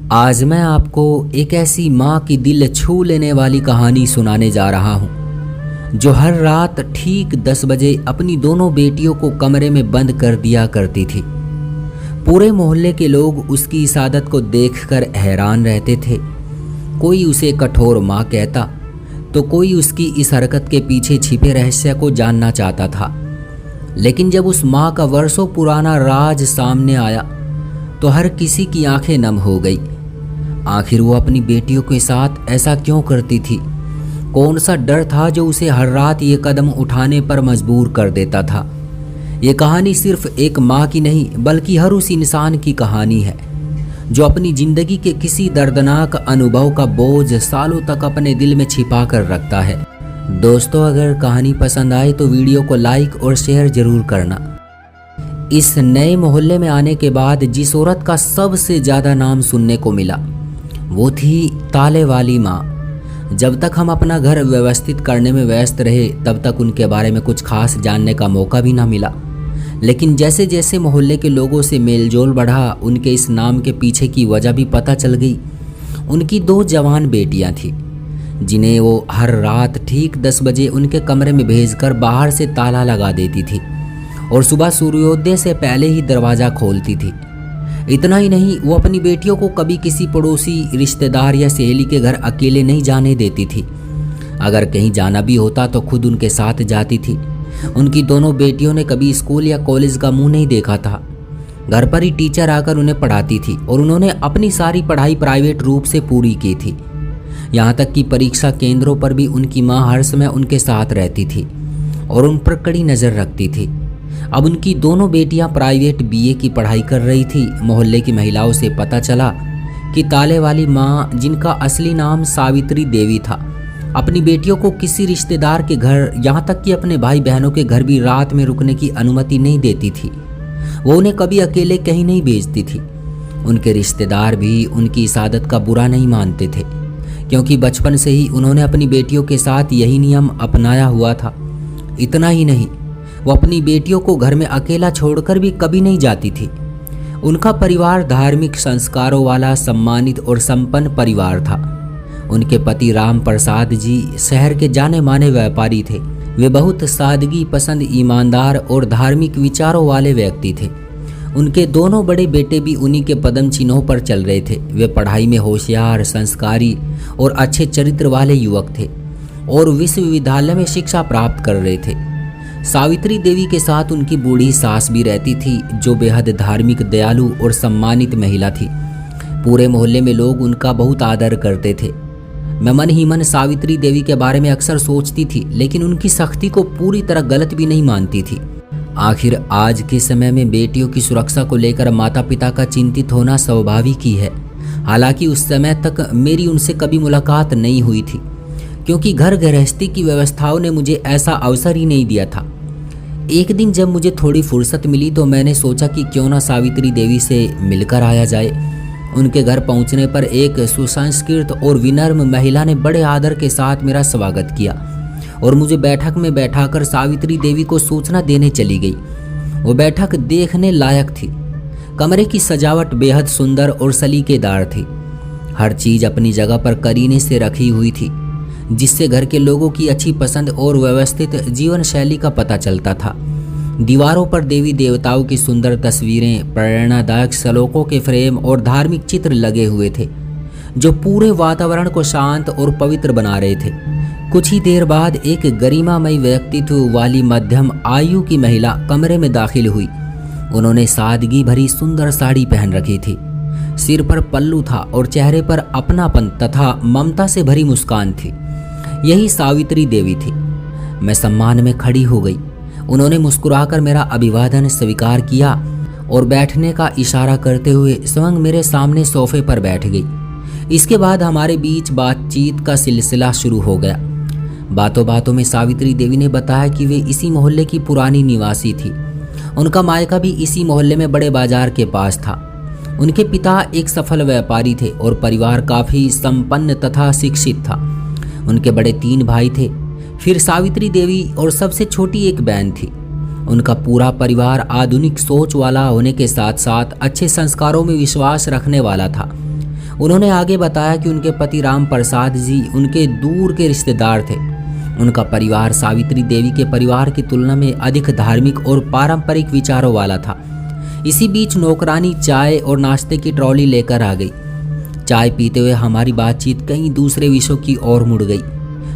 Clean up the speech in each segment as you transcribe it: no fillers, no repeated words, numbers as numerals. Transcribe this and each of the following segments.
आज मैं आपको एक ऐसी माँ की दिल छू लेने वाली कहानी सुनाने जा रहा हूँ जो हर रात ठीक 10 बजे अपनी दोनों बेटियों को कमरे में बंद कर दिया करती थी। पूरे मोहल्ले के लोग उसकी इस आदत को देखकर हैरान रहते थे। कोई उसे कठोर माँ कहता तो कोई उसकी इस हरकत के पीछे छिपे रहस्य को जानना चाहता था। लेकिन जब उस माँ का वर्षों पुराना राज सामने आया तो हर किसी की आंखें नम हो गई। आखिर वो अपनी बेटियों के साथ ऐसा क्यों करती थी? कौन सा डर था जो उसे हर रात ये कदम उठाने पर मजबूर कर देता था? ये कहानी सिर्फ एक माँ की नहीं बल्कि हर उस इंसान की कहानी है जो अपनी जिंदगी के किसी दर्दनाक अनुभव का बोझ सालों तक अपने दिल में छिपा कर रखता है। दोस्तों, अगर कहानी पसंद आए तो वीडियो को लाइक और शेयर जरूर करना। इस नए मोहल्ले में आने के बाद जिस औरत का सबसे ज़्यादा नाम सुनने को मिला वो थी ताले वाली माँ। जब तक हम अपना घर व्यवस्थित करने में व्यस्त रहे तब तक उनके बारे में कुछ खास जानने का मौका भी ना मिला। लेकिन जैसे जैसे मोहल्ले के लोगों से मेलजोल बढ़ा, उनके इस नाम के पीछे की वजह भी पता चल गई। उनकी 2 जवान बेटियां थीं जिन्हें वो हर रात ठीक 10 बजे उनके कमरे में भेजकर बाहर से ताला लगा देती थी और सुबह सूर्योदय से पहले ही दरवाज़ा खोलती थी। इतना ही नहीं, वो अपनी बेटियों को कभी किसी पड़ोसी, रिश्तेदार या सहेली के घर अकेले नहीं जाने देती थी। अगर कहीं जाना भी होता तो खुद उनके साथ जाती थी। उनकी दोनों बेटियों ने कभी स्कूल या कॉलेज का मुंह नहीं देखा था। घर पर ही टीचर आकर उन्हें पढ़ाती थी और उन्होंने अपनी सारी पढ़ाई प्राइवेट रूप से पूरी की थी। यहाँ तक कि परीक्षा केंद्रों पर भी उनकी माँ हर समय उनके साथ रहती थी और उन पर कड़ी नज़र रखती थी। अब उनकी दोनों बेटियां प्राइवेट बीए की पढ़ाई कर रही थी। मोहल्ले की महिलाओं से पता चला कि ताले वाली माँ, जिनका असली नाम सावित्री देवी था, अपनी बेटियों को किसी रिश्तेदार के घर, यहाँ तक कि अपने भाई बहनों के घर भी रात में रुकने की अनुमति नहीं देती थी। वो उन्हें कभी अकेले कहीं नहीं भेजती थी। उनके रिश्तेदार भी उनकी इस आदत का बुरा नहीं मानते थे क्योंकि बचपन से ही उन्होंने अपनी बेटियों के साथ यही नियम अपनाया हुआ था। इतना ही नहीं, वो अपनी बेटियों को घर में अकेला छोड़कर भी कभी नहीं जाती थी। उनका परिवार धार्मिक संस्कारों वाला, सम्मानित और संपन्न परिवार था। उनके पति राम प्रसाद जी शहर के जाने माने व्यापारी थे। वे बहुत सादगी पसंद, ईमानदार और धार्मिक विचारों वाले व्यक्ति थे। उनके दोनों बड़े बेटे भी उन्हीं के कदम चिन्हों पर चल रहे थे। वे पढ़ाई में होशियार, संस्कारी और अच्छे चरित्र वाले युवक थे और विश्वविद्यालय में शिक्षा प्राप्त कर रहे थे। सावित्री देवी के साथ उनकी बूढ़ी सास भी रहती थी जो बेहद धार्मिक, दयालु और सम्मानित महिला थी। पूरे मोहल्ले में लोग उनका बहुत आदर करते थे। मैं मन ही मन सावित्री देवी के बारे में अक्सर सोचती थी, लेकिन उनकी सख्ती को पूरी तरह गलत भी नहीं मानती थी। आखिर आज के समय में बेटियों की सुरक्षा को लेकर माता पिता का चिंतित होना स्वाभाविक ही है। हालांकि उस समय तक मेरी उनसे कभी मुलाकात नहीं हुई थी क्योंकि घर गृहस्थी की व्यवस्थाओं ने मुझे ऐसा अवसर ही नहीं दिया था। एक दिन जब मुझे थोड़ी फुर्सत मिली तो मैंने सोचा कि क्यों ना सावित्री देवी से मिलकर आया जाए। उनके घर पहुंचने पर एक सुसंस्कृत और विनम्र महिला ने बड़े आदर के साथ मेरा स्वागत किया और मुझे बैठक में बैठाकर सावित्री देवी को सूचना देने चली गई। वो बैठक देखने लायक थी। कमरे की सजावट बेहद सुंदर और सलीकेदार थी। हर चीज़ अपनी जगह पर करीने से रखी हुई थी जिससे घर के लोगों की अच्छी पसंद और व्यवस्थित जीवन शैली का पता चलता था। दीवारों पर देवी देवताओं की सुंदर तस्वीरें, प्रेरणादायक श्लोकों के फ्रेम और धार्मिक चित्र लगे हुए थे जो पूरे वातावरण को शांत और पवित्र बना रहे थे। कुछ ही देर बाद एक गरिमामयी व्यक्तित्व वाली मध्यम आयु की महिला कमरे में दाखिल हुई। उन्होंने सादगी भरी सुंदर साड़ी पहन रखी थी। सिर पर पल्लू था और चेहरे पर अपनापन तथा ममता से भरी मुस्कान थी। यही सावित्री देवी थी। मैं सम्मान में खड़ी हो गई। उन्होंने मुस्कुराकर मेरा अभिवादन स्वीकार किया और बैठने का इशारा करते हुए स्वयं मेरे सामने सोफे पर बैठ गई। इसके बाद हमारे बीच बातचीत का सिलसिला शुरू हो गया। बातों बातों में सावित्री देवी ने बताया कि वे इसी मोहल्ले की पुरानी निवासी थी। उनका मायका भी इसी मोहल्ले में बड़े बाजार के पास था। उनके पिता एक सफल व्यापारी थे और परिवार काफ़ी संपन्न तथा शिक्षित था। उनके बड़े 3 भाई थे, फिर सावित्री देवी और सबसे छोटी एक बहन थी। उनका पूरा परिवार आधुनिक सोच वाला होने के साथ साथ अच्छे संस्कारों में विश्वास रखने वाला था। उन्होंने आगे बताया कि उनके पति राम प्रसाद जी उनके दूर के रिश्तेदार थे। उनका परिवार सावित्री देवी के परिवार की तुलना में अधिक धार्मिक और पारंपरिक विचारों वाला था। इसी बीच नौकरानी चाय और नाश्ते की ट्रॉली लेकर आ गई। चाय पीते हुए हमारी बातचीत कई दूसरे विषयों की ओर मुड़ गई।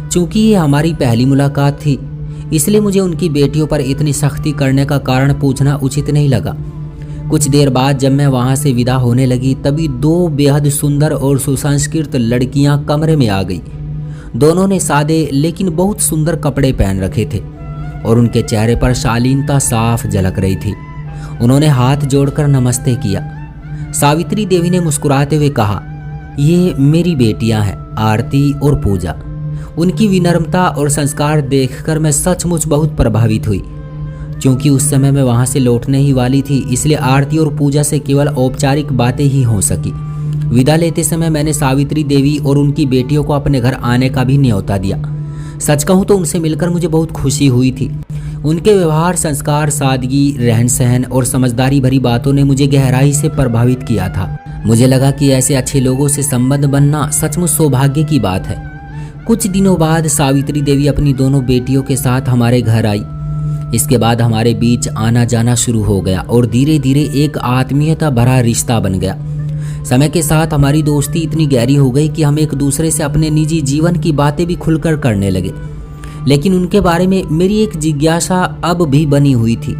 चूंकि ये हमारी पहली मुलाकात थी, इसलिए मुझे उनकी बेटियों पर इतनी सख्ती करने का कारण पूछना उचित नहीं लगा। कुछ देर बाद जब मैं वहां से विदा होने लगी, तभी दो बेहद सुंदर और सुसंस्कृत लड़कियां कमरे में आ गई। दोनों ने सादे लेकिन बहुत सुंदर कपड़े पहन रखे थे और उनके चेहरे पर शालीनता साफ झलक रही थी। उन्होंने हाथ जोड़कर नमस्ते किया। सावित्री देवी ने मुस्कुराते हुए कहा, ये मेरी बेटियां हैं, आरती और पूजा। उनकी विनम्रता और संस्कार देखकर मैं सचमुच बहुत प्रभावित हुई। क्योंकि उस समय मैं वहां से लौटने ही वाली थी, इसलिए आरती और पूजा से केवल औपचारिक बातें ही हो सकी। विदा लेते समय मैंने सावित्री देवी और उनकी बेटियों को अपने घर आने का भी न्योता दिया। सच कहूँ तो उनसे मिलकर मुझे बहुत खुशी हुई थी। उनके व्यवहार, संस्कार, सादगी, रहन सहन और समझदारी भरी बातों ने मुझे गहराई से प्रभावित किया था। मुझे लगा कि ऐसे अच्छे लोगों से संबंध बनना सचमुच सौभाग्य की बात है। कुछ दिनों बाद सावित्री देवी अपनी दोनों बेटियों के साथ हमारे घर आई। इसके बाद हमारे बीच आना जाना शुरू हो गया और धीरे धीरे एक आत्मीयता भरा रिश्ता बन गया। समय के साथ हमारी दोस्ती इतनी गहरी हो गई कि हम एक दूसरे से अपने निजी जीवन की बातें भी खुलकर करने लगे। लेकिन उनके बारे में मेरी एक जिज्ञासा अब भी बनी हुई थी,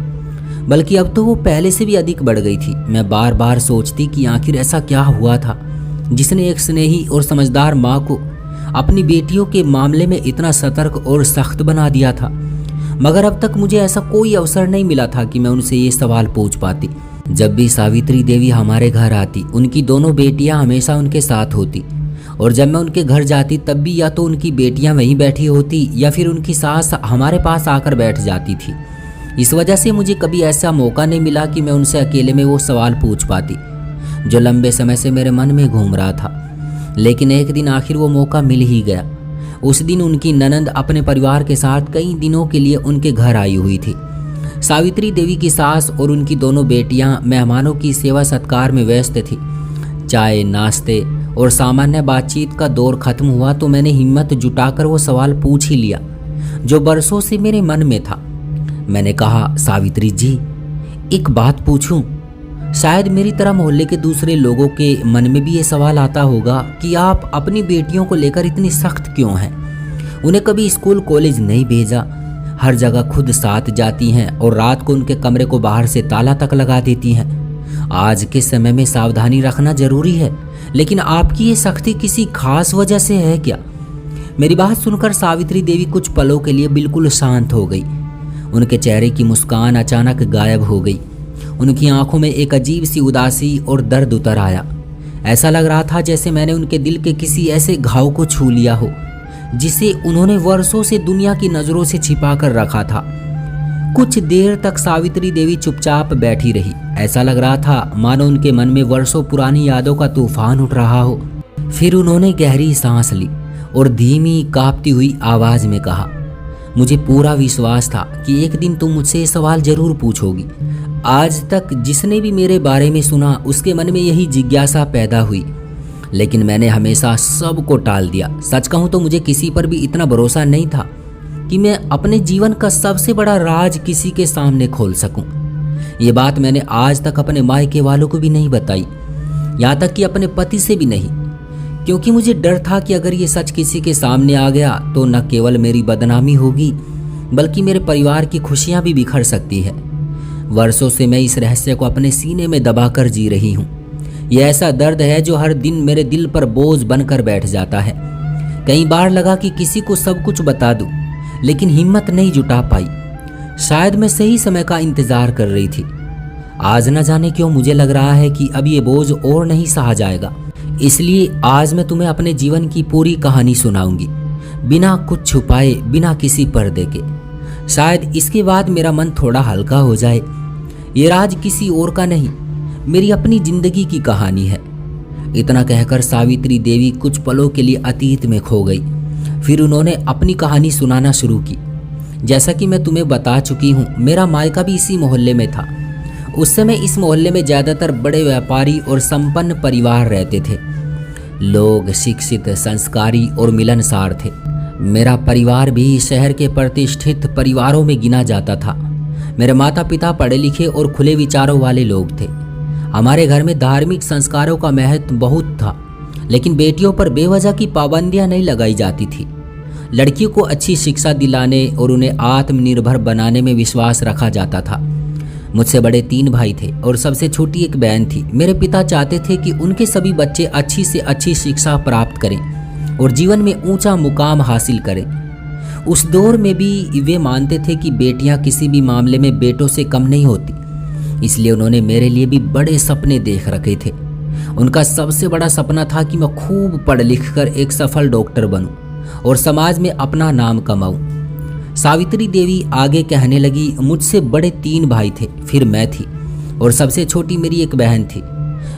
बल्कि अब तो वो पहले से भी अधिक बढ़ गई थी। मैं बार बार सोचती कि आखिर ऐसा क्या हुआ था जिसने एक स्नेही और समझदार माँ को अपनी बेटियों के मामले में इतना सतर्क और सख्त बना दिया था। मगर अब तक मुझे ऐसा कोई अवसर नहीं मिला था कि मैं उनसे ये सवाल पूछ पाती। जब भी सावित्री देवी हमारे घर आती, उनकी दोनों बेटियां हमेशा उनके साथ होती, और जब मैं उनके घर जाती तब भी या तो उनकी बेटियां वहीं बैठी होती या फिर उनकी सास हमारे पास आकर बैठ जाती थी। इस वजह से मुझे कभी ऐसा मौका नहीं मिला कि मैं उनसे अकेले में वो सवाल पूछ पाती जो लंबे समय से मेरे मन में घूम रहा था। लेकिन एक दिन आखिर वो मौका मिल ही गया। उस दिन उनकी ननंद अपने परिवार के साथ कई दिनों के लिए उनके घर आई हुई थी। सावित्री देवी की सास और उनकी दोनों बेटियां मेहमानों की सेवा सत्कार में व्यस्त थी। चाय, नाश्ते और सामान्य बातचीत का दौर खत्म हुआ तो मैंने हिम्मत जुटाकर वो सवाल पूछ ही लिया जो बरसों से मेरे मन में था। मैंने कहा, सावित्री जी, एक बात पूछूं? शायद मेरी तरह मोहल्ले के दूसरे लोगों के मन में भी ये सवाल आता होगा कि आप अपनी बेटियों को लेकर इतनी सख्त क्यों हैं? उन्हें कभी स्कूल कॉलेज नहीं भेजा, हर जगह खुद साथ जाती हैं और रात को उनके कमरे को बाहर से ताला तक लगा देती हैं। आज के समय में सावधानी रखना जरूरी है, लेकिन आपकी ये सख्ती किसी खास वजह से है क्या? मेरी बात सुनकर सावित्री देवी कुछ पलों के लिए बिल्कुल शांत हो गई। उनके चेहरे की मुस्कान अचानक गायब हो गई। उनकी आंखों में एक अजीब सी उदासी और दर्द उतर आया। ऐसा लग रहा था जैसे मैंने उनके दिल के किसी ऐसे घाव को छू लिया हो जिसे उन्होंने वर्षों से दुनिया की नजरों से छिपा कर रखा था। कुछ देर तक सावित्री देवी चुपचाप बैठी रही। ऐसा लग रहा था मानो उनके मन में वर्षों पुरानी यादों का तूफान उठ रहा हो। फिर उन्होंने गहरी सांस ली और धीमी कांपती हुई आवाज में कहा, मुझे पूरा विश्वास था कि एक दिन तुम मुझसे ये सवाल जरूर पूछोगी। आज तक जिसने भी मेरे बारे में सुना उसके मन में यही जिज्ञासा पैदा हुई, लेकिन मैंने हमेशा सबको टाल दिया। सच कहूँ तो मुझे किसी पर भी इतना भरोसा नहीं था कि मैं अपने जीवन का सबसे बड़ा राज किसी के सामने खोल सकूं। ये बात मैंने आज तक अपने मायके वालों को भी नहीं बताई, यहाँ तक कि अपने पति से भी नहीं, क्योंकि मुझे डर था कि अगर ये सच किसी के सामने आ गया तो न केवल मेरी बदनामी होगी बल्कि मेरे परिवार की खुशियां भी बिखर सकती है। वर्षों से मैं इस रहस्य को अपने सीने में दबाकर जी रही हूँ। यह ऐसा दर्द है जो हर दिन मेरे दिल पर बोझ बनकर बैठ जाता है। कई बार लगा कि किसी को सब कुछ बता दूं, लेकिन हिम्मत नहीं जुटा पाई। शायद मैं सही समय का इंतजार कर रही थी। आज न जाने क्यों मुझे लग रहा है कि अब ये बोझ और नहीं सहा जाएगा। इसलिए आज मैं तुम्हें अपने जीवन की पूरी कहानी सुनाऊंगी, बिना कुछ छुपाए, बिना किसी पर्दे के। शायद इसके बाद मेरा मन थोड़ा हल्का हो जाए। ये राज किसी और का नहीं, मेरी अपनी जिंदगी की कहानी है। इतना कहकर सावित्री देवी कुछ पलों के लिए अतीत में खो गई। फिर उन्होंने अपनी कहानी सुनाना शुरू की। जैसा कि मैं तुम्हें बता चुकी हूँ, मेरा मायका भी इसी मोहल्ले में था। उस समय इस मोहल्ले में ज़्यादातर बड़े व्यापारी और संपन्न परिवार रहते थे। लोग शिक्षित, संस्कारी और मिलनसार थे। मेरा परिवार भी शहर के प्रतिष्ठित परिवारों में गिना जाता था। मेरे माता पिता पढ़े लिखे और खुले विचारों वाले लोग थे। हमारे घर में धार्मिक संस्कारों का महत्व बहुत था, लेकिन बेटियों पर बेवजह की पाबंदियां नहीं लगाई जाती थी। लड़कियों को अच्छी शिक्षा दिलाने और उन्हें आत्मनिर्भर बनाने में विश्वास रखा जाता था। मुझसे बड़े 3 भाई थे और सबसे छोटी एक बहन थी। मेरे पिता चाहते थे कि उनके सभी बच्चे अच्छी से अच्छी शिक्षा प्राप्त करें और जीवन में ऊंचा मुकाम हासिल करें। उस दौर में भी वे मानते थे कि बेटियां किसी भी मामले में बेटों से कम नहीं होती, इसलिए उन्होंने मेरे लिए भी बड़े सपने देख रखे थे। उनका सबसे बड़ा सपना था कि मैं खूब पढ़ लिख कर एक सफल डॉक्टर बनूं और समाज में अपना नाम कमाऊं। सावित्री देवी आगे कहने लगी, मुझसे बड़े 3 भाई थे, फिर मैं थी और सबसे छोटी मेरी एक बहन थी।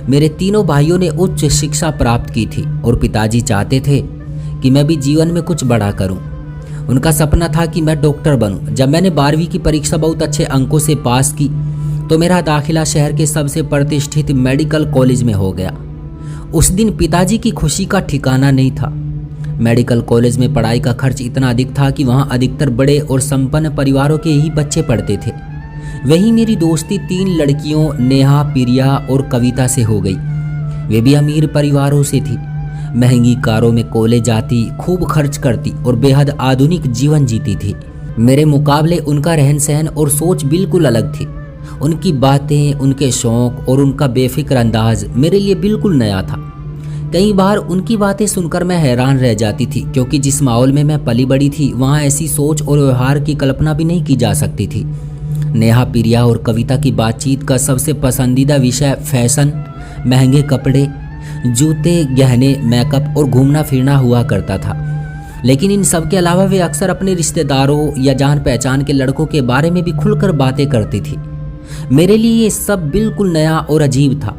मेरे तीनों भाइयों ने उच्च शिक्षा प्राप्त की थी और पिताजी चाहते थे कि मैं भी जीवन में कुछ बड़ा करूं। उनका सपना था कि मैं डॉक्टर बनूं। जब मैंने 12वीं की परीक्षा बहुत अच्छे अंकों से पास की तो मेरा दाखिला शहर के सबसे प्रतिष्ठित मेडिकल कॉलेज में हो गया। उस दिन पिताजी की खुशी का ठिकाना नहीं था। मेडिकल कॉलेज में पढ़ाई का खर्च इतना अधिक था कि वहाँ अधिकतर बड़े और संपन्न परिवारों के ही बच्चे पढ़ते थे। वहीं मेरी दोस्ती 3 लड़कियों नेहा, प्रिया और कविता से हो गई। वे भी अमीर परिवारों से थी। महंगी कारों में कॉलेज जाती, खूब खर्च करती और बेहद आधुनिक जीवन जीती थी। मेरे मुकाबले उनका रहन सहन और सोच बिल्कुल अलग थी। उनकी बातें, उनके शौक और उनका बेफिक्र अंदाज मेरे लिए बिल्कुल नया था। कई बार उनकी बातें सुनकर मैं हैरान रह जाती थी, क्योंकि जिस माहौल में मैं पली बड़ी थी वहाँ ऐसी सोच और व्यवहार की कल्पना भी नहीं की जा सकती थी। नेहा, प्रिया और कविता की बातचीत का सबसे पसंदीदा विषय फैशन, महंगे कपड़े, जूते, गहने, मेकअप और घूमना फिरना हुआ करता था। लेकिन इन सब के अलावा वे अक्सर अपने रिश्तेदारों या जान पहचान के लड़कों के बारे में भी खुलकर बातें करती थी। मेरे लिए ये सब बिल्कुल नया और अजीब था।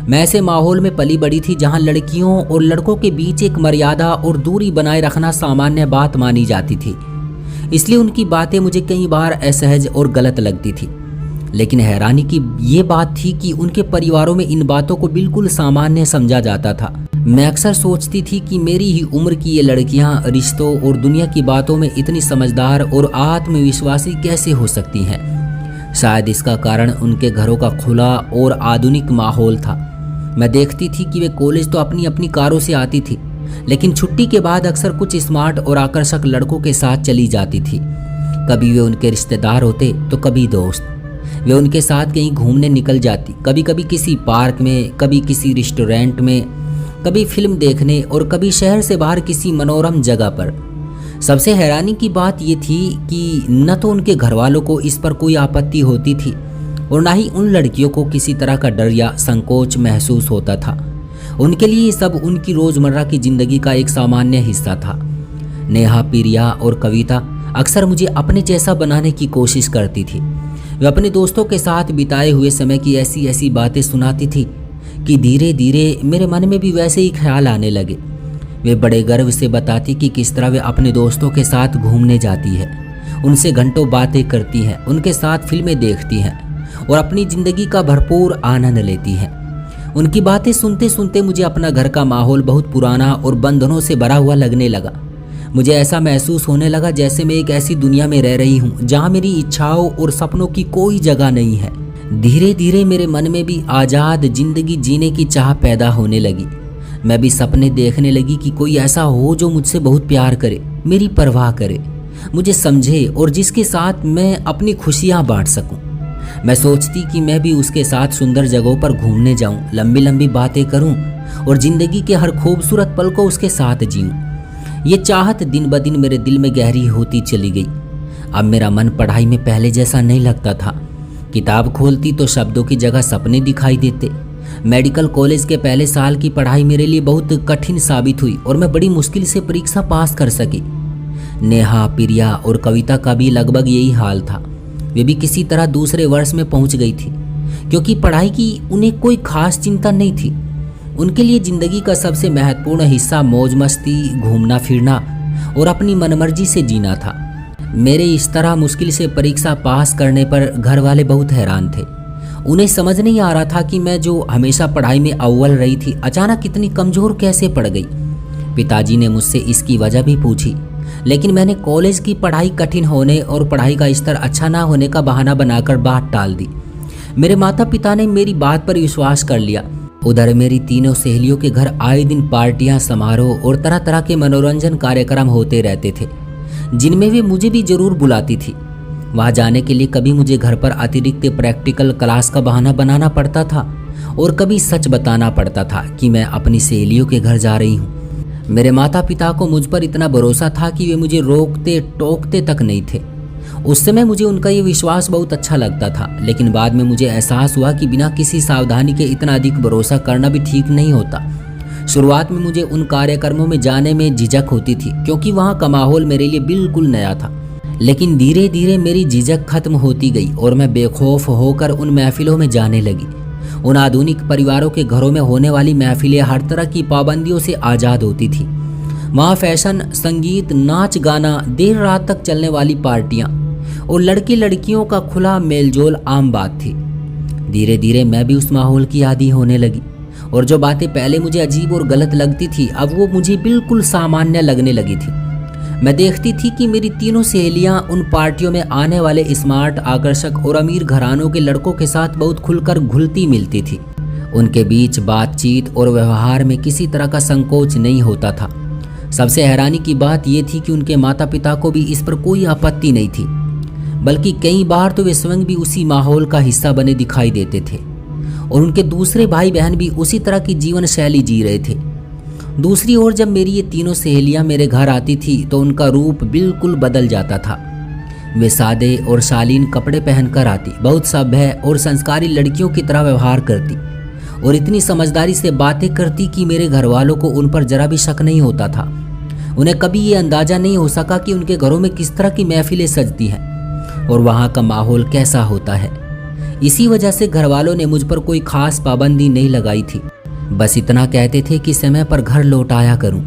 मैं ऐसे माहौल में पली बड़ी थी जहां लड़कियों और लड़कों के बीच एक मर्यादा और दूरी बनाए रखना सामान्य बात मानी जाती थी। इसलिए उनकी बातें मुझे कई बार असहज और गलत लगती थी। लेकिन हैरानी की ये बात थी कि उनके परिवारों में इन बातों को बिल्कुल सामान्य समझा जाता था। मैं अक्सर सोचती थी कि मेरी ही उम्र की ये लड़कियां रिश्तों और दुनिया की बातों में इतनी समझदार और आत्मविश्वासी कैसे हो सकती हैं। शायद इसका कारण उनके घरों का खुला और आधुनिक माहौल था। मैं देखती थी कि वे कॉलेज तो अपनी अपनी कारों से आती थी, लेकिन छुट्टी के बाद अक्सर कुछ स्मार्ट और आकर्षक लड़कों के साथ चली जाती थी। कभी वे उनके रिश्तेदार होते तो कभी दोस्त। वे उनके साथ कहीं घूमने निकल जाती, कभी कभी किसी पार्क में, कभी किसी रेस्टोरेंट में, कभी फिल्म देखने और कभी शहर से बाहर किसी मनोरम जगह पर। सबसे हैरानी की बात ये थी कि न तो उनके घर वालों को इस पर कोई आपत्ति होती थी और ना ही उन लड़कियों को किसी तरह का डर या संकोच महसूस होता था। उनके लिए सब उनकी रोजमर्रा की जिंदगी का एक सामान्य हिस्सा था। नेहा, प्रिया और कविता अक्सर मुझे अपने जैसा बनाने की कोशिश करती थी। वे अपने दोस्तों के साथ बिताए हुए समय की ऐसी ऐसी बातें सुनाती थी कि धीरे धीरे मेरे मन में भी वैसे ही ख्याल आने लगे। वे बड़े गर्व से बताती कि किस तरह वे अपने दोस्तों के साथ घूमने जाती है, उनसे घंटों बातें करती हैं, उनके साथ फिल्में देखती हैं और अपनी ज़िंदगी का भरपूर आनंद लेती हैं। उनकी बातें सुनते सुनते मुझे अपना घर का माहौल बहुत पुराना और बंधनों से भरा हुआ लगने लगा। मुझे ऐसा महसूस होने लगा जैसे मैं एक ऐसी दुनिया में रह रही हूँ जहाँ मेरी इच्छाओं और सपनों की कोई जगह नहीं है। धीरे धीरे मेरे मन में भी आज़ाद जिंदगी जीने की चाह पैदा होने लगी। मैं भी सपने देखने लगी कि कोई ऐसा हो जो मुझसे बहुत प्यार करे, मेरी परवाह करे, मुझे समझे और जिसके साथ मैं अपनी खुशियाँ बांट सकूं। मैं सोचती कि मैं भी उसके साथ सुंदर जगहों पर घूमने जाऊं, लंबी लंबी बातें करूं और जिंदगी के हर खूबसूरत पल को उसके साथ जीऊं। ये चाहत दिन ब दिन मेरे दिल में गहरी होती चली गई। अब मेरा मन पढ़ाई में पहले जैसा नहीं लगता था। किताब खोलती तो शब्दों की जगह सपने दिखाई देते। मेडिकल कॉलेज के पहले साल की पढ़ाई मेरे लिए बहुत कठिन साबित हुई और मैं बड़ी मुश्किल से परीक्षा पास कर सकी। नेहा, प्रिया और कविता का भी लगभग यही हाल था। वे भी किसी तरह दूसरे वर्ष में पहुंच गई थी, क्योंकि पढ़ाई की उन्हें कोई खास चिंता नहीं थी। उनके लिए जिंदगी का सबसे महत्वपूर्ण हिस्सा मौज मस्ती, घूमना फिरना और अपनी मनमर्जी से जीना था। मेरे इस तरह मुश्किल से परीक्षा पास करने पर घर वाले बहुत हैरान थे उन्हें समझ नहीं आ रहा था कि मैं जो हमेशा पढ़ाई में अव्वल रही थी अचानक इतनी कमज़ोर कैसे पड़ गई। पिताजी ने मुझसे इसकी वजह भी पूछी, लेकिन मैंने कॉलेज की पढ़ाई कठिन होने और पढ़ाई का स्तर अच्छा ना होने का बहाना बनाकर बात टाल दी। मेरे माता पिता ने मेरी बात पर विश्वास कर लिया। उधर मेरी तीनों सहेलियों के घर आए दिन पार्टियां, समारोह और तरह तरह के मनोरंजन कार्यक्रम होते रहते थे, जिनमें वे मुझे भी जरूर बुलाती थी। वहाँ जाने के लिए कभी मुझे घर पर अतिरिक्त प्रैक्टिकल क्लास का बहाना बनाना पड़ता था और कभी सच बताना पड़ता था कि मैं अपनी सहेलियों के घर जा रही हूँ। मेरे माता पिता को मुझ पर इतना भरोसा था कि वे मुझे रोकते टोकते तक नहीं थे। उस समय मुझे उनका ये विश्वास बहुत अच्छा लगता था, लेकिन बाद में मुझे एहसास हुआ कि बिना किसी सावधानी के इतना अधिक भरोसा करना भी ठीक नहीं होता। शुरुआत में मुझे उन कार्यक्रमों में जाने में झिझक होती थी, क्योंकि वहाँ का माहौल मेरे लिए बिल्कुल नया था। लेकिन धीरे धीरे मेरी झिझक खत्म होती गई और मैं बेखौफ होकर उन महफिलों में जाने लगी। उन आधुनिक परिवारों के घरों में होने वाली महफिलें हर तरह की पाबंदियों से आज़ाद होती थी। वहाँ फैशन, संगीत, नाच गाना, देर रात तक चलने वाली पार्टियाँ और लड़के लड़कियों का खुला मेलजोल आम बात थी। धीरे धीरे मैं भी उस माहौल की आदी होने लगी और जो बातें पहले मुझे अजीब और गलत लगती थी अब वो मुझे बिल्कुल सामान्य लगने लगी थी। मैं देखती थी कि मेरी तीनों सहेलियां उन पार्टियों में आने वाले स्मार्ट, आकर्षक और अमीर घरानों के लड़कों के साथ बहुत खुलकर घुलती मिलती थी। उनके बीच बातचीत और व्यवहार में किसी तरह का संकोच नहीं होता था। सबसे हैरानी की बात यह थी कि उनके माता पिता को भी इस पर कोई आपत्ति नहीं थी, बल्कि कई बार तो वे स्वयं भी उसी माहौल का हिस्सा बने दिखाई देते थे और उनके दूसरे भाई बहन भी उसी तरह की जीवन शैली जी रहे थे। दूसरी ओर जब मेरी ये तीनों सहेलियां मेरे घर आती थी तो उनका रूप बिल्कुल बदल जाता था। वे सादे और शालीन कपड़े पहनकर आती, बहुत सभ्य और संस्कारी लड़कियों की तरह व्यवहार करती और इतनी समझदारी से बातें करती कि मेरे घर वालों को उन पर जरा भी शक नहीं होता था। उन्हें कभी ये अंदाजा नहीं हो सका कि उनके घरों में किस तरह की महफिलें सजती हैं और वहाँ का माहौल कैसा होता है। इसी वजह से घर वालों ने मुझ पर कोई खास पाबंदी नहीं लगाई थी, बस इतना कहते थे कि समय पर घर लौट आया करूं।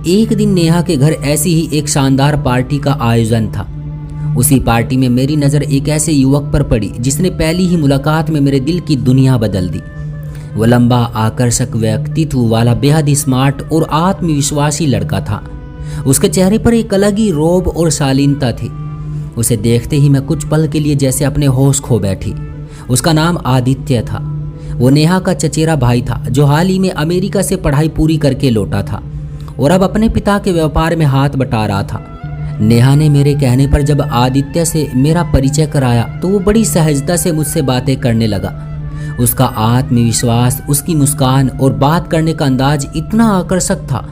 एक दिन नेहा के घर ऐसी ही एक शानदार पार्टी का आयोजन था। उसी पार्टी में मेरी नज़र एक ऐसे युवक पर पड़ी जिसने पहली ही मुलाकात में मेरे दिल की दुनिया बदल दी। वो लंबा, आकर्षक व्यक्तित्व वाला, बेहद स्मार्ट और आत्मविश्वासी लड़का था। उसके चेहरे पर एक अलग ही रौब और शालीनता थी। उसे देखते ही मैं कुछ पल के लिए जैसे अपने होश खो बैठी। उसका नाम आदित्य था। वो नेहा का चचेरा भाई था जो हाल ही में अमेरिका से पढ़ाई पूरी करके लौटा था और अब अपने पिता के व्यापार में हाथ बटा रहा था। नेहा ने मेरे कहने पर जब आदित्य से मेरा परिचय कराया तो वो बड़ी सहजता से मुझसे बातें करने लगा। उसका आत्मविश्वास, उसकी मुस्कान और बात करने का अंदाज इतना आकर्षक था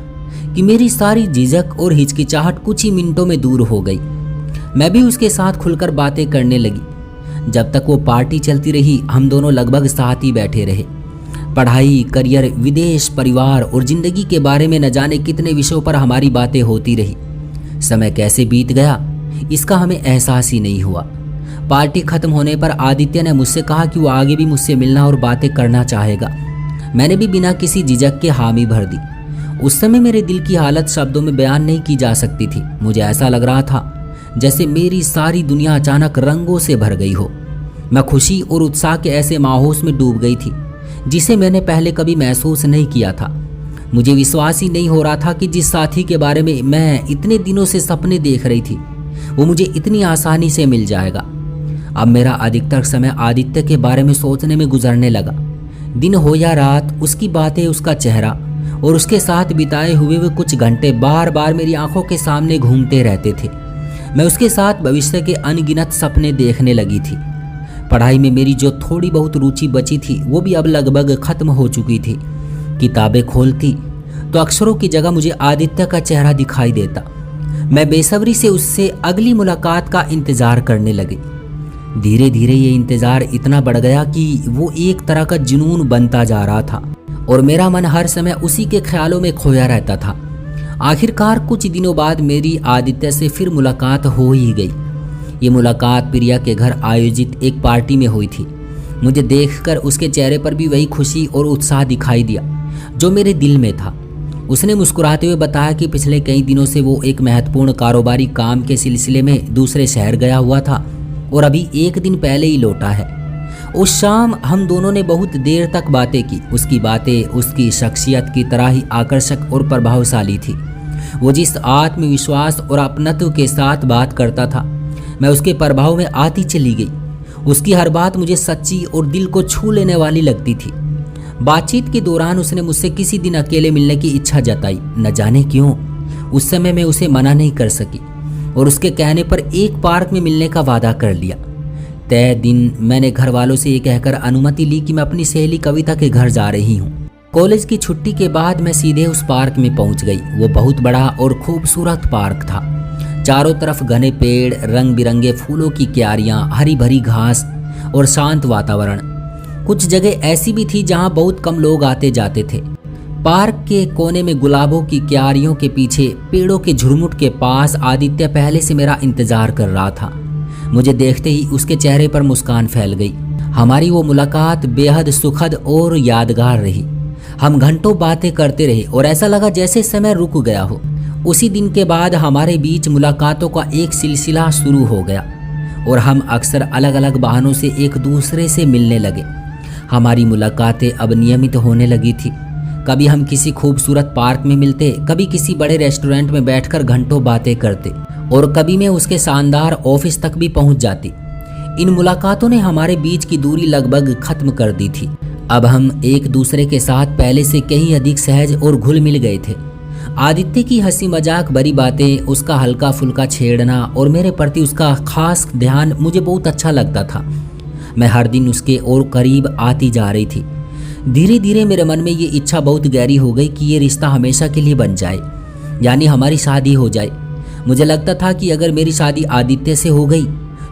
कि मेरी सारी झिझक और हिचकिचाहट कुछ ही मिनटों में दूर हो गई। मैं भी उसके साथ खुलकर बातें करने लगी। जब तक वो पार्टी चलती रही हम दोनों लगभग साथ ही बैठे रहे। पढ़ाई, करियर, विदेश, परिवार और जिंदगी के बारे में न जाने कितने विषयों पर हमारी बातें होती रही। समय कैसे बीत गया इसका हमें एहसास ही नहीं हुआ। पार्टी खत्म होने पर आदित्य ने मुझसे कहा कि वो आगे भी मुझसे मिलना और बातें करना चाहेगा। मैंने भी बिना किसी झिझक के हामी भर दी। उस समय मेरे दिल की हालत शब्दों में बयान नहीं की जा सकती थी। मुझे ऐसा लग रहा था जैसे मेरी सारी दुनिया अचानक रंगों से भर गई हो। मैं खुशी और उत्साह के ऐसे माहौल में डूब गई थी जिसे मैंने पहले कभी महसूस नहीं किया था। मुझे विश्वास ही नहीं हो रहा था कि जिस साथी के बारे में मैं इतने दिनों से सपने देख रही थी वो मुझे इतनी आसानी से मिल जाएगा। अब मेरा अधिकतर समय आदित्य के बारे में सोचने में गुजरने लगा। दिन हो या रात, उसकी बातें, उसका चेहरा और उसके साथ बिताए हुए वे कुछ घंटे बार बार मेरी आंखों के सामने घूमते रहते थे। मैं उसके साथ भविष्य के अनगिनत सपने देखने लगी थी। पढ़ाई में मेरी जो थोड़ी बहुत रुचि बची थी वो भी अब लगभग खत्म हो चुकी थी। किताबें खोलती तो अक्षरों की जगह मुझे आदित्य का चेहरा दिखाई देता। मैं बेसब्री से उससे अगली मुलाकात का इंतजार करने लगी। धीरे धीरे ये इंतजार इतना बढ़ गया कि वो एक तरह का जुनून बनता जा रहा था और मेरा मन हर समय उसी के ख्यालों में खोया रहता था। आखिरकार कुछ दिनों बाद मेरी आदित्य से फिर मुलाकात हो ही गई। ये मुलाकात प्रिया के घर आयोजित एक पार्टी में हुई थी। मुझे देखकर उसके चेहरे पर भी वही खुशी और उत्साह दिखाई दिया जो मेरे दिल में था। उसने मुस्कुराते हुए बताया कि पिछले कई दिनों से वो एक महत्वपूर्ण कारोबारी काम के सिलसिले में दूसरे शहर गया हुआ था और अभी एक दिन पहले ही लौटा है। उस शाम हम दोनों ने बहुत देर तक बातें की। उसकी बातें उसकी शख्सियत की तरह ही आकर्षक और प्रभावशाली थी। वो जिस आत्मविश्वास और अपनत्व के साथ बात करता था, मैं उसके प्रभाव में आती चली गई। उसकी हर बात मुझे सच्ची और दिल को छू लेने वाली लगती थी। बातचीत के दौरान उसने मुझसे किसी दिन अकेले मिलने की इच्छा जताई। न जाने क्यों उस समय मैं उसे मना नहीं कर सकी और उसके कहने पर एक पार्क में मिलने का वादा कर लिया। तय दिन मैंने घर वालों से ये कहकर अनुमति ली कि मैं अपनी सहेली कविता के घर जा रही हूँ। कॉलेज की छुट्टी के बाद मैं सीधे उस पार्क में पहुंच गई। वो बहुत बड़ा और खूबसूरत पार्क था। चारों तरफ घने पेड़, रंग बिरंगे फूलों की क्यारियां, हरी भरी घास और शांत वातावरण। कुछ जगह ऐसी भी थी जहां बहुत कम लोग आते जाते थे। पार्क के कोने में गुलाबों की क्यारियों के पीछे पेड़ों के झुरमुट के पास आदित्य पहले से मेरा इंतजार कर रहा था। मुझे देखते ही उसके चेहरे पर मुस्कान फैल गई। हमारी वो मुलाकात बेहद सुखद और यादगार रही। हम घंटों बातें करते रहे और ऐसा लगा जैसे समय रुक गया हो। उसी दिन के बाद हमारे बीच मुलाकातों का एक सिलसिला शुरू हो गया और हम अक्सर अलग अलग बहानों से एक दूसरे से मिलने लगे। हमारी मुलाकातें अब नियमित होने लगी थी। कभी हम किसी खूबसूरत पार्क में मिलते, कभी किसी बड़े रेस्टोरेंट में बैठकर घंटों बातें करते और कभी मैं उसके शानदार ऑफिस तक भी पहुंच जाती। इन मुलाकातों ने हमारे बीच की दूरी लगभग खत्म कर दी थी। अब हम एक दूसरे के साथ पहले से कहीं अधिक सहज और घुल मिल गए थे। आदित्य की हंसी मजाक भरी बातें, उसका हल्का फुल्का छेड़ना और मेरे प्रति उसका खास ध्यान मुझे बहुत अच्छा लगता था। मैं हर दिन उसके और करीब आती जा रही थी। धीरे धीरे मेरे मन में ये इच्छा बहुत गहरी हो गई कि ये रिश्ता हमेशा के लिए बन जाए, यानी हमारी शादी हो जाए। मुझे लगता था कि अगर मेरी शादी आदित्य से हो गई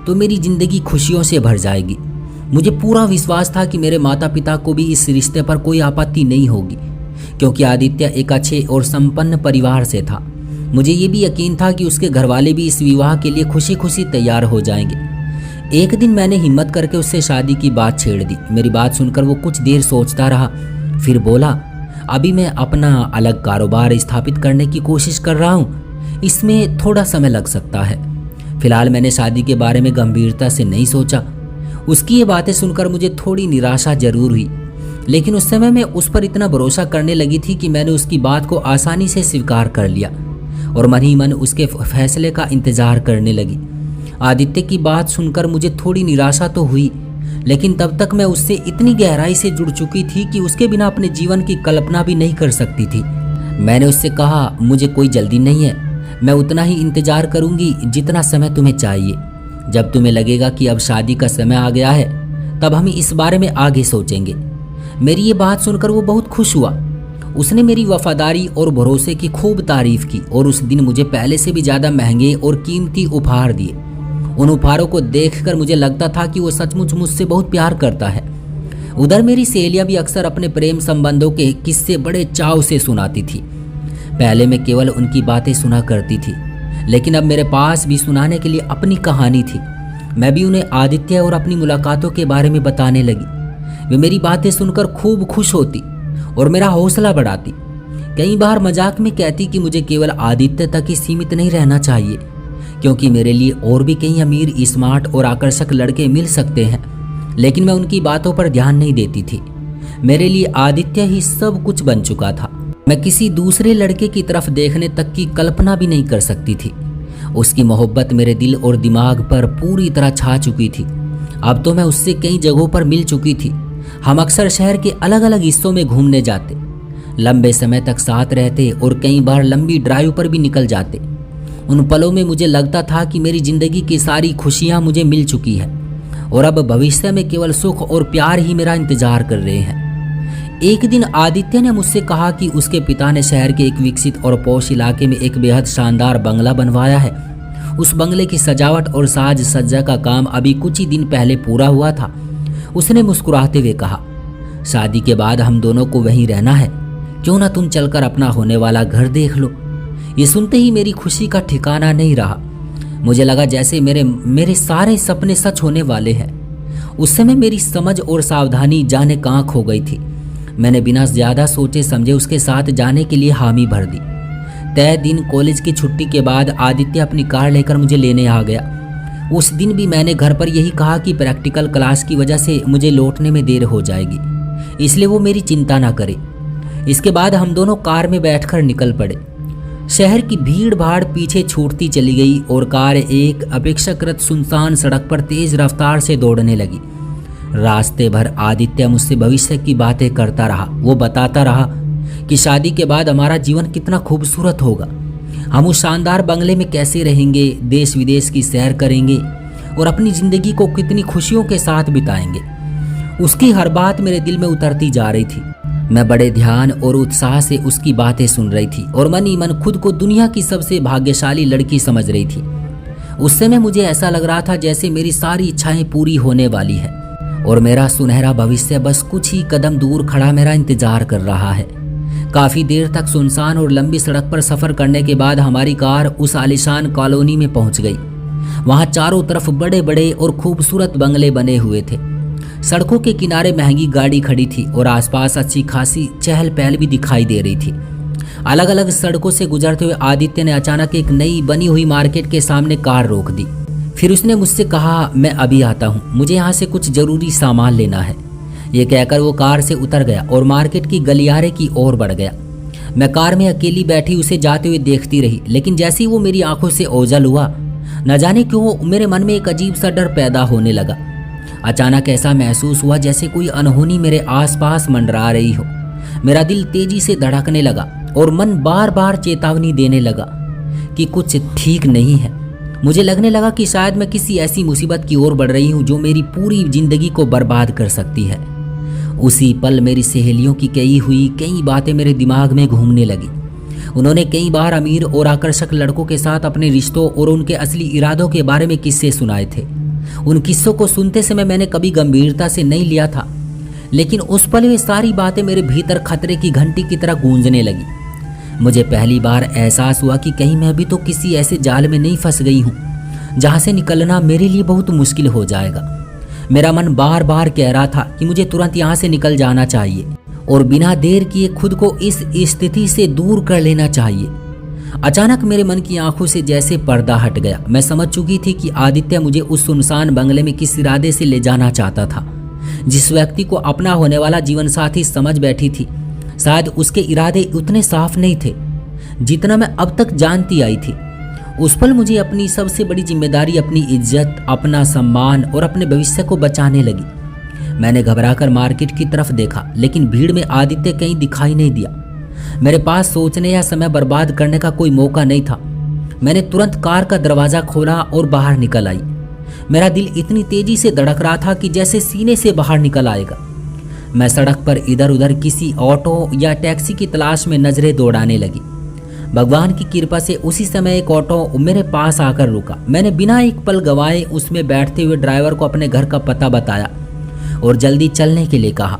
तो मेरी जिंदगी खुशियों से भर जाएगी। मुझे पूरा विश्वास था कि मेरे माता पिता को भी इस रिश्ते पर कोई आपत्ति नहीं होगी, क्योंकि आदित्य एक अच्छे और संपन्न परिवार से था। मुझे ये भी यकीन था कि उसके घरवाले भी इस विवाह के लिए खुशी खुशी तैयार हो जाएंगे। एक दिन मैंने हिम्मत करके उससे शादी की बात छेड़ दी। मेरी बात सुनकर वो कुछ देर सोचता रहा, फिर बोला, अभी मैं अपना अलग कारोबार स्थापित करने की कोशिश कर रहा हूँ, इसमें थोड़ा समय लग सकता है। फिलहाल मैंने शादी के बारे में गंभीरता से नहीं सोचा। उसकी ये बातें सुनकर मुझे थोड़ी निराशा जरूर हुई, लेकिन उस समय मैं उस पर इतना भरोसा करने लगी थी कि मैंने उसकी बात को आसानी से स्वीकार कर लिया और मन ही मन उसके फैसले का इंतजार करने लगी। आदित्य की बात सुनकर मुझे थोड़ी निराशा तो हुई, लेकिन तब तक मैं उससे इतनी गहराई से जुड़ चुकी थी कि उसके बिना अपने जीवन की कल्पना भी नहीं कर सकती थी। मैंने उससे कहा, मुझे कोई जल्दी नहीं है, मैं उतना ही इंतजार करूंगी जितना समय तुम्हें चाहिए। जब तुम्हें लगेगा कि अब शादी का समय आ गया है, तब हम इस बारे में आगे सोचेंगे। मेरी ये बात सुनकर वो बहुत खुश हुआ। उसने मेरी वफादारी और भरोसे की खूब तारीफ की और उस दिन मुझे पहले से भी ज़्यादा महंगे और कीमती उपहार दिए। उन उपहारों को देखकर मुझे लगता था कि वो सचमुच मुझसे बहुत प्यार करता है। उधर मेरी सहेलियां भी अक्सर अपने प्रेम संबंधों के किस्से बड़े चाव से सुनाती थी। पहले मैं केवल उनकी बातें सुना करती थी, लेकिन अब मेरे पास भी सुनाने के लिए अपनी कहानी थी। मैं भी उन्हें आदित्य और अपनी मुलाकातों के बारे में बताने लगी। वे मेरी बातें सुनकर खूब खुश होती और मेरा हौसला बढ़ाती। कई बार मजाक में कहती कि मुझे केवल आदित्य तक ही सीमित नहीं रहना चाहिए, क्योंकि मेरे लिए और भी कई अमीर, स्मार्ट और आकर्षक लड़के मिल सकते हैं। लेकिन मैं उनकी बातों पर ध्यान नहीं देती थी। मेरे लिए आदित्य ही सब कुछ बन चुका था। मैं किसी दूसरे लड़के की तरफ देखने तक की कल्पना भी नहीं कर सकती थी। उसकी मोहब्बत मेरे दिल और दिमाग पर पूरी तरह छा चुकी थी। अब तो मैं उससे कई जगहों पर मिल चुकी थी। हम अक्सर शहर के अलग अलग हिस्सों में घूमने जाते, लंबे समय तक साथ रहते और कई बार लंबी ड्राइव पर भी निकल जाते। उन पलों में मुझे लगता था कि मेरी जिंदगी की सारी खुशियां मुझे मिल चुकी है और अब भविष्य में केवल सुख और प्यार ही मेरा इंतजार कर रहे हैं। एक दिन आदित्य ने मुझसे कहा कि उसके पिता ने शहर के एक विकसित और पौष इलाके में एक बेहद शानदार बंगला बनवाया है। उस बंगले की सजावट और साज सज्जा का काम अभी कुछ ही दिन पहले पूरा हुआ था। उसने मुस्कुराते हुए कहा, शादी के बाद हम दोनों को वहीं रहना है, क्यों ना तुम चलकर अपना होने वाला घर देख लो। ये सुनते ही मेरी खुशी का ठिकाना नहीं रहा। मुझे लगा जैसे मेरे सारे सपने सच होने वाले हैं। उस समय मेरी समझ और सावधानी जाने कहाँ खो गई थी। मैंने बिना ज्यादा सोचे समझे उसके साथ जाने के लिए हामी भर दी। तय दिन कॉलेज की छुट्टी के बाद आदित्य अपनी कार लेकर मुझे लेने आ गया। उस दिन भी मैंने घर पर यही कहा कि प्रैक्टिकल क्लास की वजह से मुझे लौटने में देर हो जाएगी, इसलिए वो मेरी चिंता ना करे। इसके बाद हम दोनों कार में बैठकर निकल पड़े। शहर की भीड़ भाड़ पीछे छूटती चली गई और कार एक अपेक्षाकृत सुनसान सड़क पर तेज रफ्तार से दौड़ने लगी। रास्ते भर आदित्य मुझसे भविष्य की बातें करता रहा। वो बताता रहा कि शादी के बाद हमारा जीवन कितना खूबसूरत होगा, हम उस शानदार बंगले में कैसे रहेंगे, देश विदेश की सैर करेंगे और अपनी जिंदगी को कितनी खुशियों के साथ बिताएंगे। उसकी हर बात मेरे दिल में उतरती जा रही थी। मैं बड़े ध्यान और उत्साह से उसकी बातें सुन रही थी और मन ही मन खुद को दुनिया की सबसे भाग्यशाली लड़की समझ रही थी। उस समय मुझे ऐसा लग रहा था जैसे मेरी सारी इच्छाएं पूरी होने वाली है और मेरा सुनहरा भविष्य बस कुछ ही कदम दूर खड़ा मेरा इंतजार कर रहा है। काफी देर तक सुनसान और लंबी सड़क पर सफर करने के बाद हमारी कार उस आलीशान कॉलोनी में पहुंच गई। वहां चारों तरफ बड़े बड़े और खूबसूरत बंगले बने हुए थे। सड़कों के किनारे महंगी गाड़ी खड़ी थी और आसपास अच्छी खासी चहल पहल भी दिखाई दे रही थी। अलग अलग सड़कों से गुजरते हुए आदित्य ने अचानक एक नई बनी हुई मार्केट के सामने कार रोक दी। फिर उसने मुझसे कहा, मैं अभी आता हूँ, मुझे यहाँ से कुछ जरूरी सामान लेना है। ये कहकर वो कार से उतर गया और मार्केट की गलियारे की ओर बढ़ गया। मैं कार में अकेली बैठी उसे जाते हुए देखती रही, लेकिन जैसे ही वो मेरी आंखों से ओझल हुआ, न जाने क्यों मेरे मन में एक अजीब सा डर पैदा होने लगा। अचानक ऐसा महसूस हुआ जैसे कोई अनहोनी मेरे आसपास मंडरा रही हो। मेरा दिल तेजी से धड़कने लगा और मन बार बार चेतावनी देने लगा कि कुछ ठीक नहीं है। मुझे लगने लगा कि शायद मैं किसी ऐसी मुसीबत की ओर बढ़ रही हूँ जो मेरी पूरी जिंदगी को बर्बाद कर सकती है। उसी पल मेरी सहेलियों की कई बातें मेरे दिमाग में घूमने लगी। उन्होंने कई बार अमीर और आकर्षक लड़कों के साथ अपने रिश्तों और उनके असली इरादों के बारे में किस्से सुनाए थे। उन किस्सों को सुनते समय मैंने कभी गंभीरता से नहीं लिया था, लेकिन उस पल वे सारी बातें मेरे भीतर खतरे की घंटी की तरह गूंजने लगी। मुझे पहली बार एहसास हुआ कि कहीं मैं भी तो किसी ऐसे जाल में नहीं फंस गई हूँ जहाँ से निकलना मेरे लिए बहुत मुश्किल हो जाएगा। मेरा मन बार बार कह रहा था कि मुझे तुरंत यहाँ से निकल जाना चाहिए और बिना देर किए खुद को इस स्थिति से दूर कर लेना चाहिए। अचानक मेरे मन की आंखों से जैसे पर्दा हट गया। मैं समझ चुकी थी कि आदित्य मुझे उस सुनसान बंगले में किस इरादे से ले जाना चाहता था। जिस व्यक्ति को अपना होने वाला जीवन साथी समझ बैठी थी, शायद उसके इरादे उतने साफ नहीं थे जितना मैं अब तक जानती आई थी। उस पल मुझे अपनी सबसे बड़ी जिम्मेदारी अपनी इज्जत, अपना सम्मान और अपने भविष्य को बचाने लगी। मैंने घबराकर मार्केट की तरफ देखा, लेकिन भीड़ में आदित्य कहीं दिखाई नहीं दिया। मेरे पास सोचने या समय बर्बाद करने का कोई मौका नहीं था। मैंने तुरंत कार का दरवाजा खोला और बाहर निकल आई। मेरा दिल इतनी तेजी से धड़क रहा था कि जैसे सीने से बाहर निकल आएगा। मैं सड़क पर इधर उधर किसी ऑटो या टैक्सी की तलाश में नजरें दौड़ाने लगी। भगवान की कृपा से उसी समय एक ऑटो मेरे पास आकर रुका। मैंने बिना एक पल गंवाए उसमें बैठते हुए ड्राइवर को अपने घर का पता बताया और जल्दी चलने के लिए कहा।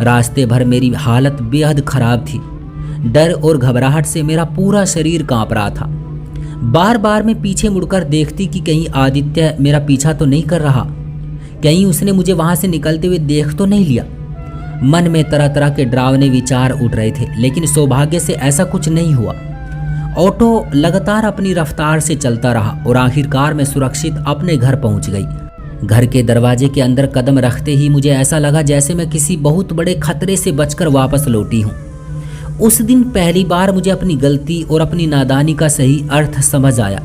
रास्ते भर मेरी हालत बेहद खराब थी। डर और घबराहट से मेरा पूरा शरीर कांप रहा था। बार बार मैं पीछे मुड़कर देखती कि कहीं आदित्य मेरा पीछा तो नहीं कर रहा, कहीं उसने मुझे वहां से निकलते हुए देख तो नहीं लिया। मन में तरह तरह के डरावने विचार उठ रहे थे, लेकिन सौभाग्य से ऐसा कुछ नहीं हुआ। ऑटो लगातार अपनी रफ्तार से चलता रहा और आखिरकार मैं सुरक्षित अपने घर पहुंच गई। घर के दरवाजे के अंदर कदम रखते ही मुझे ऐसा लगा जैसे मैं किसी बहुत बड़े खतरे से बचकर वापस लौटी हूँ। उस दिन पहली बार मुझे अपनी गलती और अपनी नादानी का सही अर्थ समझ आया।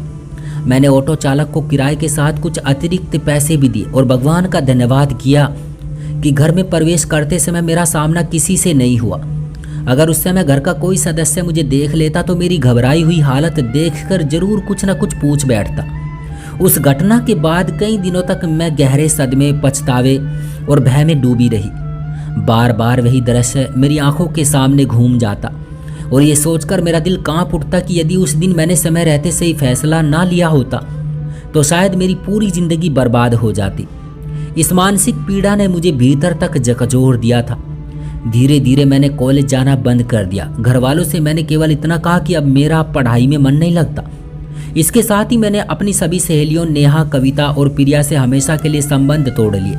मैंने ऑटो चालक को किराए के साथ कुछ अतिरिक्त पैसे भी दिए और भगवान का धन्यवाद किया कि घर में प्रवेश करते समय मेरा सामना किसी से नहीं हुआ। अगर उस समय घर का कोई सदस्य मुझे देख लेता तो मेरी घबराई हुई हालत देखकर जरूर कुछ न कुछ पूछ बैठता। उस घटना के बाद कई दिनों तक मैं गहरे सदमे, पछतावे और भय में डूबी रही। बार बार वही दृश्य मेरी आंखों के सामने घूम जाता और ये सोचकर मेरा दिल कांप उठता कि यदि उस दिन मैंने समय रहते से ही फैसला ना लिया होता तो शायद मेरी पूरी जिंदगी बर्बाद हो जाती। इस मानसिक पीड़ा ने मुझे भीतर तक झकझोर दिया था। धीरे धीरे मैंने कॉलेज जाना बंद कर दिया। घर वालों से मैंने केवल इतना कहा कि अब मेरा पढ़ाई में मन नहीं लगता। इसके साथ ही मैंने अपनी सभी सहेलियों नेहा, कविता और प्रिया से हमेशा के लिए संबंध तोड़ लिए।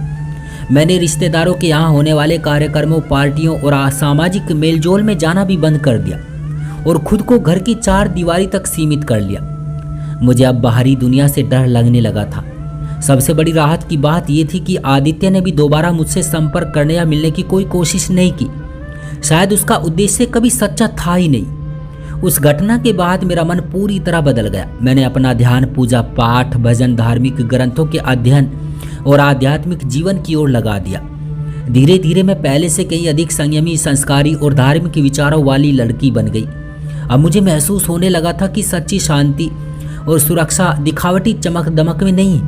मैंने रिश्तेदारों के यहाँ होने वाले कार्यक्रमों, पार्टियों और सामाजिक मेलजोल में जाना भी बंद कर दिया और खुद को घर की 4 दीवारी तक सीमित कर लिया। मुझे अब बाहरी दुनिया से डर लगने लगा था। सबसे बड़ी राहत की बात यह थी कि आदित्य ने भी दोबारा मुझसे संपर्क करने या मिलने की कोई कोशिश नहीं की। शायद उसका उद्देश्य कभी सच्चा था ही नहीं। उस घटना के बाद मेरा मन पूरी तरह बदल गया। मैंने अपना ध्यान पूजा पाठ, भजन, धार्मिक ग्रंथों के अध्ययन और आध्यात्मिक जीवन की ओर लगा दिया। धीरे धीरे मैं पहले से कहीं अधिक संयमी, संस्कारी और धार्मिक विचारों वाली लड़की बन गई। अब मुझे महसूस होने लगा था कि सच्ची शांति और सुरक्षा दिखावटी चमक दमक में नहीं,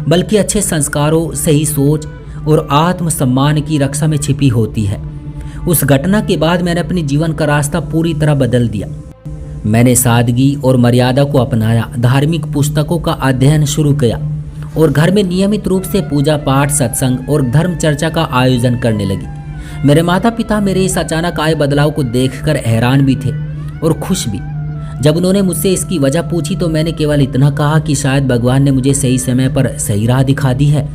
बल्कि अच्छे संस्कारों, सही सोच और आत्मसम्मान की रक्षा में छिपी होती है। उस घटना के बाद मैंने अपने जीवन का रास्ता पूरी तरह बदल दिया। मैंने सादगी और मर्यादा को अपनाया, धार्मिक पुस्तकों का अध्ययन शुरू किया और घर में नियमित रूप से पूजा पाठ, सत्संग और धर्म चर्चा का आयोजन करने लगी। मेरे माता पिता मेरे इस अचानक आए बदलाव को देखकर हैरान भी थे और खुश भी। जब उन्होंने मुझसे इसकी वजह पूछी तो मैंने केवल इतना कहा कि शायद भगवान ने मुझे सही समय पर सही राह दिखा दी है।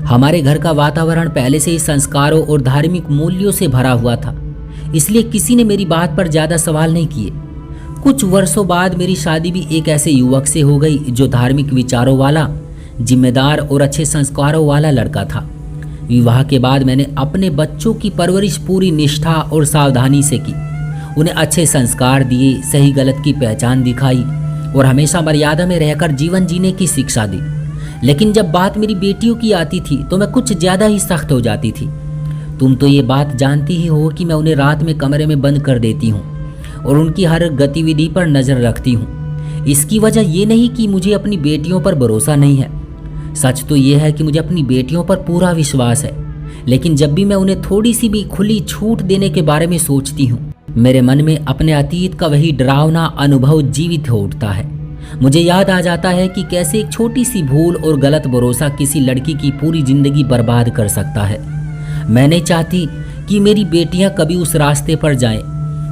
हमारे घर का वातावरण पहले से ही संस्कारों और धार्मिक मूल्यों से भरा हुआ था, इसलिए किसी ने मेरी बात पर ज्यादा सवाल नहीं किए। कुछ वर्षों बाद मेरी शादी भी एक ऐसे युवक से हो गई जो धार्मिक विचारों वाला, जिम्मेदार और अच्छे संस्कारों वाला लड़का था। विवाह के बाद मैंने अपने बच्चों की परवरिश पूरी निष्ठा और सावधानी से की। उन्हें अच्छे संस्कार दिए, सही गलत की पहचान दिखाई और हमेशा मर्यादा में रहकर जीवन जीने की शिक्षा दी। लेकिन जब बात मेरी बेटियों की आती थी तो मैं कुछ ज्यादा ही सख्त हो जाती थी। तुम तो ये बात जानती ही हो कि मैं उन्हें रात में कमरे में बंद कर देती हूँ और उनकी हर गतिविधि पर नजर रखती हूँ। इसकी वजह ये नहीं कि मुझे अपनी बेटियों पर भरोसा नहीं है, सच तो ये है कि मुझे अपनी बेटियों पर पूरा विश्वास है। लेकिन जब भी मैं उन्हें थोड़ी सी भी खुली छूट देने के बारे में सोचती हूँ, मेरे मन में अपने अतीत का वही डरावना अनुभव जीवित हो उठता है। मुझे याद आ जाता है कि कैसे एक छोटी सी भूल और गलत भरोसा किसी लड़की की पूरी जिंदगी बर्बाद कर सकता है। मैं नहीं चाहती कि मेरी बेटियां कभी उस रास्ते पर जाएं,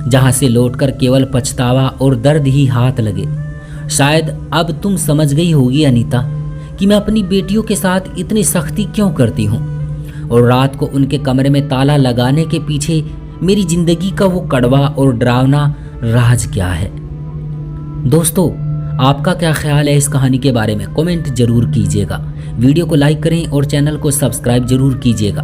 जहां से लौटकर केवल पछतावा और दर्द ही हाथ लगे। शायद अब तुम समझ गई होगी अनीता कि मैं अपनी बेटियों के साथ इतनी सख्ती क्यों करती हूँ और रात को उनके कमरे में ताला लगाने के पीछे मेरी जिंदगी का वो कड़वा और डरावना राज क्या है। दोस्तों, आपका क्या ख्याल है इस कहानी के बारे में? कमेंट जरूर कीजिएगा। वीडियो को लाइक करें और चैनल को सब्सक्राइब जरूर कीजिएगा।